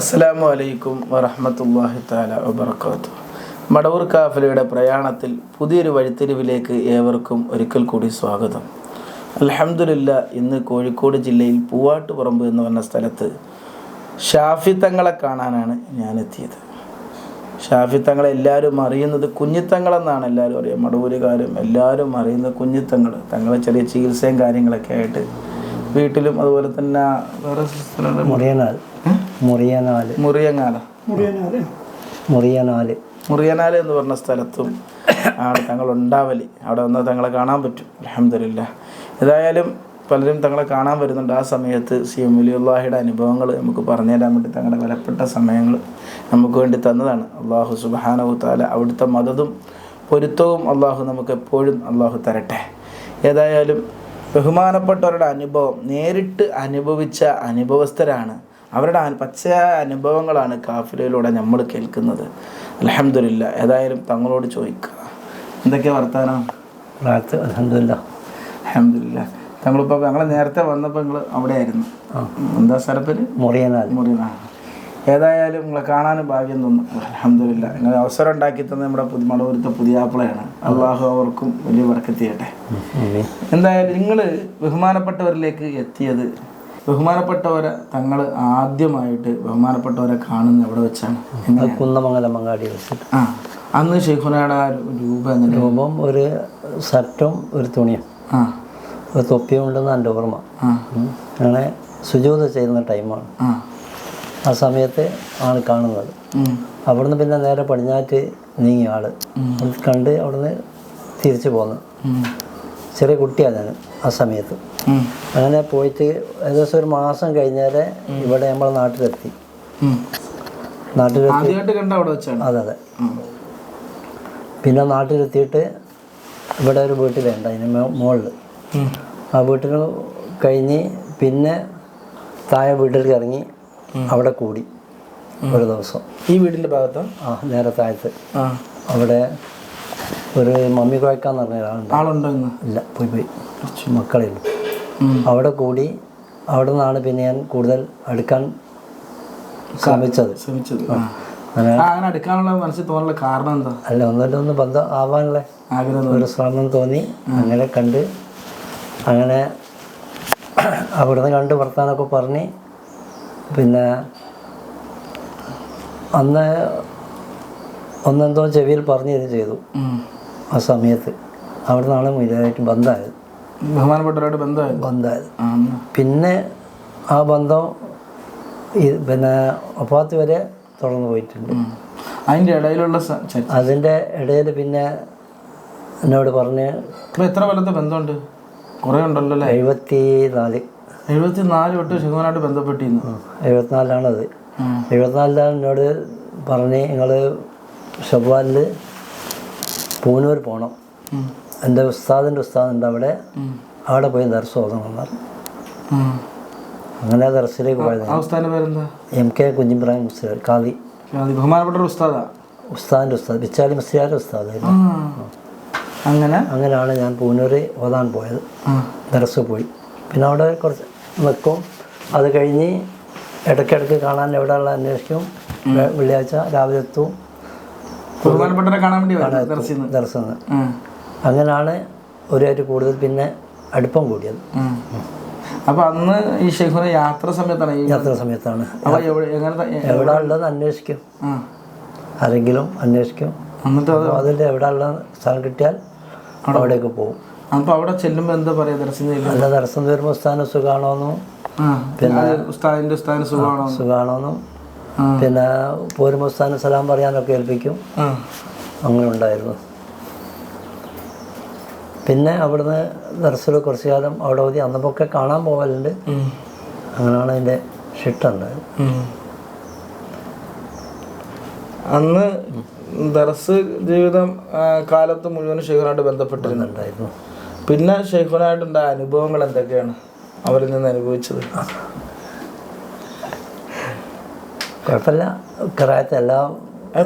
അസ്സലാമു അലൈക്കും വറഹ്മത്തുള്ളാഹി തആല വബറകാതുഹു. മടവൂർ കാഫിലയുടെ പ്രയാണത്തിൽ പുതിയൊരു വഴിത്തിരിവിലേക്ക് ഏവർക്കും ഒരിക്കൽ കൂടി സ്വാഗതം. അൽഹംദുലില്ലാ, ഇന്ന് കോഴിക്കോട് ജില്ലയിൽ പൂവാട്ടുപറമ്പ് എന്ന് പറഞ്ഞ സ്ഥലത്ത് ഷാഫി തങ്ങളെ കാണാനാണ് ഞാനെത്തിയത്. ഷാഫി തങ്ങളെ എല്ലാവരും അറിയുന്നത് കുഞ്ഞിത്തങ്ങളെന്നാണ് എല്ലാവരും അറിയുക. മടവൂരുകാരും എല്ലാവരും അറിയുന്നത് കുഞ്ഞിത്തങ്ങൾ. തങ്ങളെ ചെറിയ ചികിത്സയും കാര്യങ്ങളൊക്കെ ആയിട്ട് വീട്ടിലും അതുപോലെ തന്നെ വേറെ മുറിയനാല് എന്ന് പറഞ്ഞ സ്ഥലത്തും ആണ് തങ്ങൾ ഉണ്ടാവല്. അവിടെ വന്നാൽ തങ്ങളെ കാണാൻ പറ്റും. അൽഹംദുലില്ലാ. ഏതായാലും പലരും തങ്ങളെ കാണാൻ വരുന്നുണ്ട്. ആ സമയത്ത് സി.എം. വലിയുള്ളാഹിയുടെ അനുഭവങ്ങൾ നമുക്ക് പറഞ്ഞു തരാൻ വേണ്ടി തങ്ങളുടെ വിലപ്പെട്ട സമയങ്ങൾ നമുക്ക് വേണ്ടി തന്നതാണ്. അള്ളാഹു സുബ്ഹാനഹു തആല അവിടുത്തെ മദതും പൊരുത്തവും അള്ളാഹു നമുക്ക് എപ്പോഴും അള്ളാഹു തരട്ടെ. ഏതായാലും ബഹുമാനപ്പെട്ടവരുടെ അനുഭവം നേരിട്ട് അനുഭവിച്ച അനുഭവസ്ഥരാണ്. അവരുടെ പച്ച അനുഭവങ്ങളാണ് കാഫിലയിലൂടെ നമ്മൾ കേൾക്കുന്നത്. അൽഹംദുലില്ലാ. ഏതായാലും തങ്ങളോട് ചോദിക്കുക, എന്തൊക്കെയാണ് വർത്താനം? അൽഹംദുലില്ലാ. അൽഹംദുലില്ലാ. തങ്ങളിപ്പോൾ ഞങ്ങൾ നേരത്തെ വന്നപ്പോൾ നിങ്ങൾ അവിടെ ആയിരുന്നു. എന്താ സ്ഥലപ്പേര്? മുറിയനാല്. ഏതായാലും നിങ്ങളെ കാണാൻ ഭാഗ്യം തോന്നുന്നു. അൽഹംദുലില്ലാ. നിങ്ങൾ അവസരം ഉണ്ടാക്കി തന്നെ നമ്മുടെ മടവൂരത്തെ പുതിയാപ്പിളയാണ്. അള്ളാഹു അവർക്കും വലിയ ബർക്കത്ത് ചെയ്യട്ടെ. എന്തായാലും നിങ്ങൾ ബഹുമാനപ്പെട്ടവരിലേക്ക് എത്തിയത്, ബഹുമാനപ്പെട്ടവരെ തങ്ങൾ ആദ്യമായിട്ട് ബഹുമാനപ്പെട്ടവരെ കാണുന്നത് എവിടെ വെച്ചാണ്? കുന്നമംഗലം മങ്ങാടി വെച്ചിട്ട്. അന്ന് ഷെയ്ഖുനയുടെ രൂപം ഒരു ഷർട്ടും ഒരു തുണിയും ഒരു തൊപ്പിയും ഉണ്ടെന്ന് എൻ്റെ ഓർമ്മ. അങ്ങനെ സുജൂദ് ചെയ്യുന്ന ടൈമാണ്. ആ സമയത്ത് ആണ് കാണുന്നത്. അവിടുന്ന് പിന്നെ നേരെ പടിഞ്ഞാറ്റ് നീങ്ങിയ ആള് കണ്ട് അവിടുന്ന് തിരിച്ചു പോന്നു. ചെറിയ കുട്ടിയാണ് ഞാൻ ആ സമയത്ത്. അങ്ങനെ പോയിട്ട് ഏകദേശം ഒരു മാസം കഴിഞ്ഞാൽ ഇവിടെ നമ്മളെ നാട്ടിലെത്തി. അതെ. പിന്നെ നാട്ടിലെത്തിയിട്ട് ഇവിടെ ഒരു വീട്ടിലുണ്ട്, അതിന് മുകളിൽ. ആ വീട്ടിൽ കഴിഞ്ഞ് പിന്നെ താഴെ വീട്ടിലേക്ക് ഇറങ്ങി അവിടെ കൂടി ഒരു ദിവസം. ഈ വീടിൻ്റെ ഭാഗത്ത് നേരെ താഴത്ത് അവിടെ ഒരു മമ്മി കുഴക്കാന്ന് പറഞ്ഞ ആളുണ്ടോ? ഇല്ല, പോയി മക്കളെയുള്ളൂ. അവിടെ കൂടി. അവിടെ നിന്നാണ് പിന്നെ ഞാൻ കൂടുതൽ അടുക്കാൻ ശ്രമിച്ചത്. കാരണം എന്താ? അല്ല, ഒന്ന് ബന്ധം ആവാനുള്ള ഒരു ശ്രമം തോന്നി. അങ്ങനെ കണ്ട്, അങ്ങനെ അവിടുന്ന് കണ്ട് വർത്താനമൊക്കെ പറഞ്ഞ് പിന്നെ അന്ന് ഒന്നെന്തോ ചെവിയിൽ പറഞ്ഞു തരും ചെയ്തു. ആ സമയത്ത് അവിടെ നിന്നാണ് മുഴുവനായിട്ട് ബന്ധമായത്. ബഹുമാനപ്പെട്ടവരായിട്ട് ബന്ധമായത്. പിന്നെ ആ ബന്ധം പിന്നെ ഒപ്പാത്ത് വരെ തുടർന്ന് പോയിട്ടുണ്ട്. അതിൻ്റെ ഇടയിൽ പിന്നെ എന്നോട് പറഞ്ഞ് എത്ര കൊല്ലത്തെ ബന്ധമുണ്ട്? കുറേ ഉണ്ടല്ലോ. 74 തൊട്ട് ശിവനായിട്ട് ബന്ധപ്പെട്ടിരുന്നു. 74-ആണത്. 74-ലാണ് എന്നോട് പറഞ്ഞ് നിങ്ങൾ ഷവ്വാലിൽ പൂനൂർ പോകണം, എൻ്റെ ഉസ്താദിൻ്റെ ഉസ്താദുണ്ട് അവിടെ പോയി ദർസ് ഓതണം. അങ്ങനെ ദർസിലേക്ക് പോയത്. MK കുഞ്ഞിബ്രാഹിം മുസ്ലിയാർ കാദി. ബഹുമാനപ്പെട്ട ഉസ്താദിൻ്റെ ഉസ്താദ് പിച്ചാലി മുസ്ലിയാരുടെ ഉസ്താദായിരുന്നു. അങ്ങനെയാണ് ഞാൻ പൂനൂർ ഓതാൻ പോയത്. ദർസ് പോയി. പിന്നെ അവിടെ കുറച്ച് നിൽക്കും. അത് കഴിഞ്ഞ് ഇടയ്ക്കിടയ്ക്ക് കാണാൻ എവിടെയുള്ള അന്വേഷിക്കും. വെള്ളിയാഴ്ച രാവിലെ എത്തും ദർശനം. അങ്ങനെയാണ് ഒരായിട്ട് കൂടുതൽ പിന്നെ അടുപ്പം കൂടിയത്. അപ്പോൾ അന്ന് ഈ ഷെയ്ഖുന യാത്ര സമയത്താണ് എവിടെ ഉള്ളത് അന്വേഷിക്കും. ആരെങ്കിലും അന്വേഷിക്കും. അതിൻ്റെ എവിടെ ഉള്ള സ്ഥലം കിട്ടിയാൽ അവിടേക്ക് പോകും. അപ്പോൾ അവിടെ ചെല്ലുമ്പോൾ എന്താ പറയുക? നല്ല ദർശനം വരുമ്പോൾ ഉസ്താദിന് സുഖമാണോന്നും പിന്നെ സുഖമാണോന്നും പിന്നെ പോരുമ്പോൾ ഉസ്താദിന് സലാം പറയാനൊക്കെ ഏൽപ്പിക്കും. അങ്ങനെ ഉണ്ടായിരുന്നു. പിന്നെ അവിടുന്ന് ദർസിൽ കുറച്ചു കാലം അവിടെ ഓതി. അന്നപ്പൊക്കെ കാണാൻ പോകലുണ്ട്. അങ്ങനെയാണ് അതിൻ്റെ ഷിട്ടുണ്ടായത്. അന്ന് ദർസ് ജീവിതം കാലത്ത് മുഴുവൻ ഷെയ്ഖുനായിട്ട് ബന്ധപ്പെട്ടിരുന്നുണ്ടായിരുന്നു. പിന്നെ ഷെയ്ഖുനായിട്ടുണ്ടായ അനുഭവങ്ങൾ എന്തൊക്കെയാണ് അവരിൽ നിന്ന് അനുഭവിച്ചത്? കുഴപ്പമില്ല, ഖിറാഅത്ത് എല്ലാം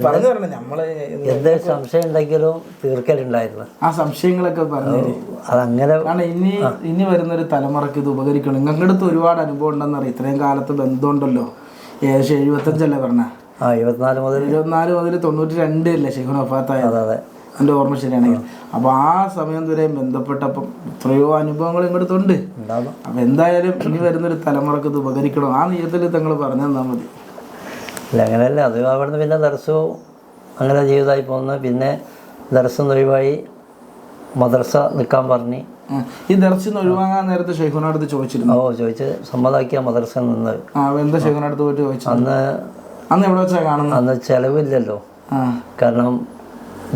പറഞ്ഞു തരണം. നമ്മള് എന്ത് സംശയം ഉണ്ടെങ്കിലും തീർക്കലുണ്ടായിരുന്നു. ആ സംശയങ്ങളൊക്കെ പറഞ്ഞു അതങ്ങനെ. കാരണം ഇനി വരുന്നൊരു തലമുറക്ക് ഇത് ഉപകരിക്കണം. നിങ്ങളുടെ അടുത്ത് ഒരുപാട് അനുഭവം ഉണ്ടെന്നറിയാം. ഇത്രയും കാലത്ത് ബന്ധമുണ്ടല്ലോ. ഏകദേശം 75 പറഞ്ഞ 74 മുതൽ 92 അല്ലേ ഷെയ്ഖുന വഫാത്തായത്? അതെ എൻ്റെ ഓർമ്മ ശരിയാണെങ്കിൽ. അപ്പോൾ ആ സമയം വരെ ബന്ധപ്പെട്ടപ്പം എത്രയോ അനുഭവങ്ങൾ ഇങ്ങോട്ടുണ്ട്. അപ്പം എന്തായാലും ഇനി വരുന്നൊരു തലമുറക്ക് ഇത് ഉപകരിക്കണം. ആ നീയത്തിൽ തങ്ങൾ പറഞ്ഞു തന്നാൽ മതി. അല്ല അങ്ങനെയല്ല, അത് അവിടുന്ന് പിന്നെ ദർസവും അങ്ങനെ ജീവിതമായി പോകുന്നു. പിന്നെ ദർസം ഒഴിവായി മദ്രസ നിൽക്കാൻ പറഞ്ഞ്. ഈ ദർശനം ഒഴിവാങ്ങാൻ നേരത്തെ ഷെയ്ഖുനടുത്ത് ചോദിച്ചിരുന്നു? ചോദിച്ച് സമ്മതാക്കിയ മദ്രസ നിന്നത്. എന്താ ഷെയ്ഖുനടുത്ത് പോയിട്ട് ചോദിച്ചു? അന്ന് എവിടെ വെച്ചാൽ കാണുന്നത്? അന്ന് ചിലവില്ലല്ലോ, കാരണം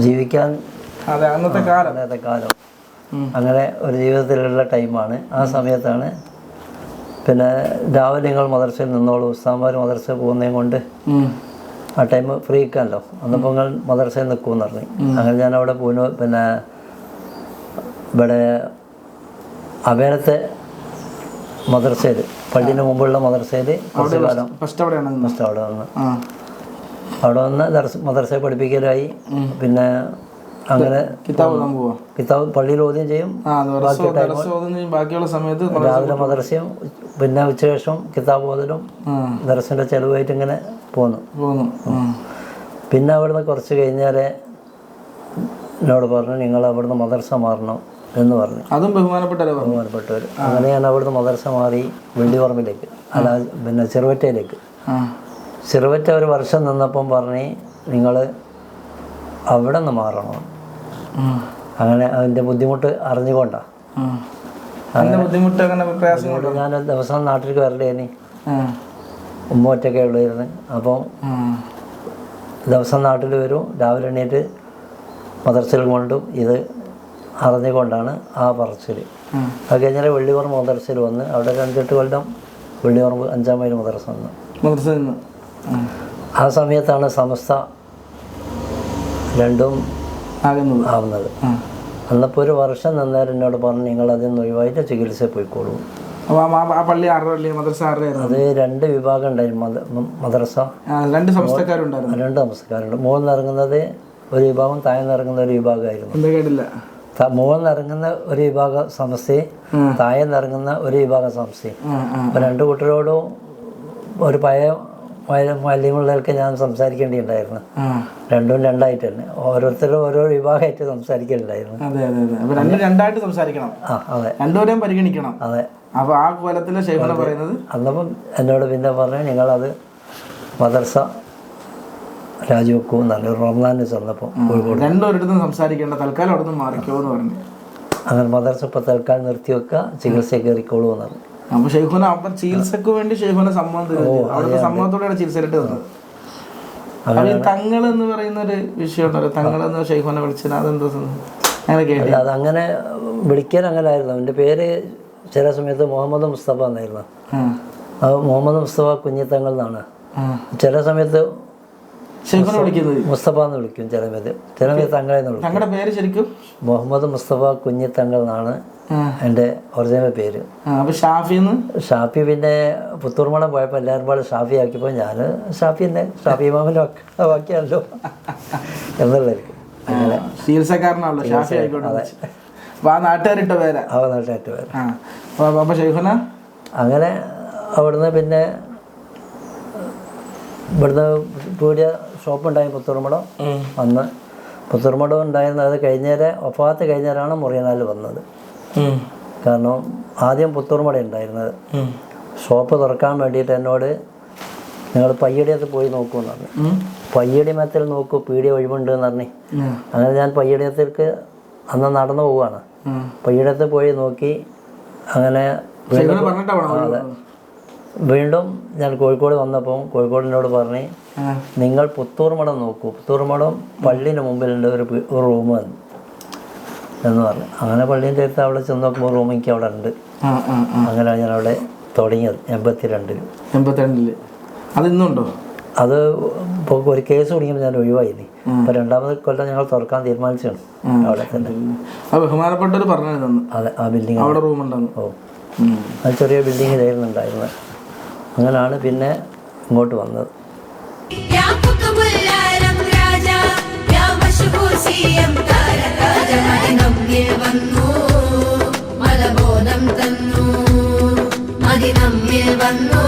ജീവിക്കാൻ അന്നത്തെ കാലം അങ്ങനെ ഒരു ജീവിതത്തിലുള്ള ടൈമാണ്. ആ സമയത്താണ് പിന്നെ രാവിലെ നിങ്ങൾ മദർസയിൽ നിന്നോളൂ, ഉസ്താദ്മാർ മദർസയിൽ പോകുന്നതും കൊണ്ട് ആ ടൈം ഫ്രീ ഇക്കാമല്ലോ, അന്നപ്പോൾ നിങ്ങൾ മദർസയിൽ നിൽക്കുമെന്ന് പറഞ്ഞു. അങ്ങനെ ഞാൻ അവിടെ പോന്നു. പിന്നെ ഇവിടെ അവേരത്തെ മദർസയിൽ, പള്ളിന് മുമ്പുള്ള മദർസയിൽ കുറച്ച് കാലം ഫസ്റ്റ് അവിടെ വന്ന് മദർസയെ പഠിപ്പിക്കലായി. പിന്നെ അങ്ങനെ കിതാബ് പള്ളിയിൽ ഓദ്യം ചെയ്യും, ബാക്കിയുള്ള സമയത്ത് രാവിലെ മദർസയും പിന്നെ ഉച്ചശേഷം കിതാബ് ഓതലും ദർസിൻ്റെ ചെലവായിട്ട് ഇങ്ങനെ പോന്നു. പിന്നെ അവിടുന്ന് കുറച്ച് കഴിഞ്ഞാലേ എന്നോട് പറഞ്ഞു നിങ്ങൾ അവിടുന്ന് മദർസ മാറണം എന്ന് പറഞ്ഞു. അതും ബഹുമാനപ്പെട്ടവർ. അങ്ങനെ ഞാൻ അവിടുന്ന് മദർസ മാറി വെള്ളിപറമ്പിലേക്ക്, അല്ല പിന്നെ ചെറുവറ്റയിലേക്ക്. ചെറുവറ്റ ഒരു വർഷം നിന്നപ്പം പറഞ്ഞ് നിങ്ങൾ അവിടെ നിന്ന് മാറണം. അങ്ങനെ അതിൻ്റെ ബുദ്ധിമുട്ട് അറിഞ്ഞുകൊണ്ടാണ്. ഞാൻ ദിവസം നാട്ടിലേക്ക് വരണ്ടേനി, ഉമ്മ ഒറ്റയ്ക്ക് ഉള്ളായിരുന്നു. അപ്പം ദിവസം നാട്ടിൽ വരും, രാവിലെ എണീറ്റ് മദർസയിൽ കൊണ്ടും ഇത് അറിഞ്ഞുകൊണ്ടാണ് ആ പറച്ചിൽ. അത് കഴിഞ്ഞാൽ വെള്ളിപറമ്പ് മദർസയിൽ വന്ന് അവിടെ 5-8 കൊല്ലം വെള്ളിപറമ്പ് 5-ാം മൈൽ മദർസ വന്നു. ആ സമയത്താണ് സമസ്ത രണ്ടും ആവുന്നത്. അന്നപ്പോൾ ഒരു വർഷം നിന്നേരം എന്നോട് പറഞ്ഞു നിങ്ങൾ അതിൽ നിന്ന് ഒഴിവായിട്ട് ചികിത്സയിൽ പോയിക്കോളൂ. അത് 2 വിഭാഗം ഉണ്ടായിരുന്നു മദ്രസ. 2 സംസ്ഥക്കാരുണ്ട്. മുകളിൽ ഇറങ്ങുന്നത് ഒരു വിഭാഗം, താഴെ ഇറങ്ങുന്ന ഒരു വിഭാഗമായിരുന്നു. മുകളിൽ ഇറങ്ങുന്ന ഒരു വിഭാഗം സമസ്തയും താഴെ ഇറങ്ങുന്ന ഒരു വിഭാഗം സമസ്തയും. അപ്പം 2 കൂട്ടരോടും ഒരു പഴയ മാലിന്യമുള്ളവർക്ക് ഞാൻ സംസാരിക്കേണ്ടിയുണ്ടായിരുന്നു. രണ്ടും രണ്ടായിട്ട് തന്നെ, ഓരോരുത്തരും ഓരോ വിഭാഗമായിട്ട് സംസാരിക്കേണ്ടായിരുന്നു. അതെ. പരിഗണിക്കണം. അതെ. അപ്പോൾ ആ കോലത്തിലെ ശൈഖുന പറയുന്നത് അന്നപ്പം എന്നോട് പിന്നെ പറഞ്ഞു നിങ്ങളത് മദർസ രാജിവെക്കൂ എന്നാണ്. റമദാനിൽ ചെന്നപ്പോൾ കോഴിക്കോട് രണ്ടോരിടത്തും സംസാരിക്കേണ്ട, തൽക്കാലം അവിടെ നിന്ന് മാറിക്കോ എന്ന് പറഞ്ഞു. അങ്ങനെ മദർസ ഇപ്പോൾ തൽക്കാലം നിർത്തി വെക്കുക, ചികിത്സ കയറിക്കോളൂ എന്ന് പറഞ്ഞു. അപ്പൊ ഷെയ്ഖുന അപ്പം ചികിത്സക്ക് വേണ്ടി ഷെയ്ഖുന സമ്മതം തരുന്നു. അവിടുത്തെ സമ്മതത്തോടെയാണ് ചികിത്സയിലിട്ട് വന്നത്. തങ്ങൾ എന്ന് പറയുന്ന ഒരു വിഷയം ഉണ്ടല്ലോ, തങ്ങൾ എന്ന് ഷെയ്ഖുന വിളിച്ചത് അതെന്താ അങ്ങനെ കേട്ടില്ല? അതങ്ങനെ വിളിക്കാൻ അങ്ങനെ ആയിരുന്നു. എൻ്റെ പേര് ചില സമയത്ത് മുഹമ്മദ് മുസ്തഫ എന്നായിരുന്നു. അത് മുഹമ്മദ് മുസ്തഫ കുഞ്ഞിത്തങ്ങൾ എന്നാണ്. ചില സമയത്ത് മുസ്തഫ എന്ന് വിളിക്കും, ചില സമയത്ത് തങ്ങളെ എന്ന് വിളിക്കും. തങ്ങളുടെ പേര് ശരിക്കും മുഹമ്മദ് മുസ്തഫ കുഞ്ഞിത്തങ്ങൾ എന്നാണ് എൻ്റെ ഒറിജിനൽ പേര്. ഷാഫി പിന്നെ പുത്തൂർമണം പോയപ്പോൾ എല്ലാവരും പാട് ഷാഫി ആക്കിയപ്പോൾ ഞാൻ ഷാഫി തന്നെ, ഷാഫി ഇമാമിൻ്റെ വാക്കിയാണല്ലോ എന്നുള്ളവർക്ക് അങ്ങനെ ചികിത്സക്കാരനാണല്ലോ ഷാഫി ആയിക്കോട്ടെ. നാട്ടുകാരിട്ട പേര്. അങ്ങനെ അവിടുന്ന് പിന്നെ ഇവിടുന്ന് പീടിയ ഷോപ്പുണ്ടായി പുത്തൂർമടം. അന്ന് പുത്തൂർമടം ഉണ്ടായിരുന്നത് അത് കഴിഞ്ഞേരെ വഫാത്ത് കഴിഞ്ഞേരാണ് മുറിയനാല് വന്നത്. കാരണം ആദ്യം പുത്തൂർമട ഉണ്ടായിരുന്നത്. ഷോപ്പ് തുറക്കാൻ വേണ്ടിയിട്ട് എന്നോട് നിങ്ങൾ പയ്യടിയത്ത് പോയി നോക്കുമെന്ന് പറഞ്ഞു. പയ്യടി മത്തിൽ നോക്കൂ, പീടിയ ഒഴിവുണ്ട് എന്ന് പറഞ്ഞു. അങ്ങനെ ഞാൻ പയ്യടിയത്തേക്ക് അന്ന് നടന്നു പോവുകയാണ്. പയ്യടിയത്ത് പോയി നോക്കി. അങ്ങനെ വീണ്ടും ഞാൻ കോഴിക്കോട് വന്നപ്പോൾ കോഴിക്കോടിനോട് പറഞ്ഞ് നിങ്ങൾ പുത്തൂർമടം നോക്കൂ, പുത്തൂർമടം പള്ളിൻ്റെ മുമ്പിലുണ്ട് ഒരു റൂം എന്ന് പറഞ്ഞു. അങ്ങനെ പള്ളീൻ്റെ അടുത്ത് അവിടെ ചെന്ന് നോക്കുമ്പോൾ റൂം എനിക്ക് അവിടെ ഉണ്ട്. അങ്ങനെയാണ് ഞാൻ അവിടെ തുടങ്ങിയത് 82. അത് ഇന്നുണ്ടോ? അത് ഇപ്പോൾ ഒരു കേസ് കുടിക്കുമ്പോൾ ഞാൻ ഒഴിവായില്ലേ. അപ്പോൾ 2ാമത് കൊല്ലം ഞങ്ങൾ തുറക്കാൻ തീരുമാനിച്ചാണ് അവിടെ തന്നെ. ബഹുമാനപ്പെട്ടവർ പറഞ്ഞു. അതെ, ആ ബിൽഡിംഗ് അവിടെ റൂം ഉണ്ടെന്ന്. അത് ചെറിയ ബിൽഡിങ്ങിലായിരുന്നു ഉണ്ടായിരുന്നത്. അങ്ങനെയാണ് പിന്നെ ഇങ്ങോട്ട് വന്നത്. മലബോധം തന്നു, മതി നമ്മിൽ വന്നു.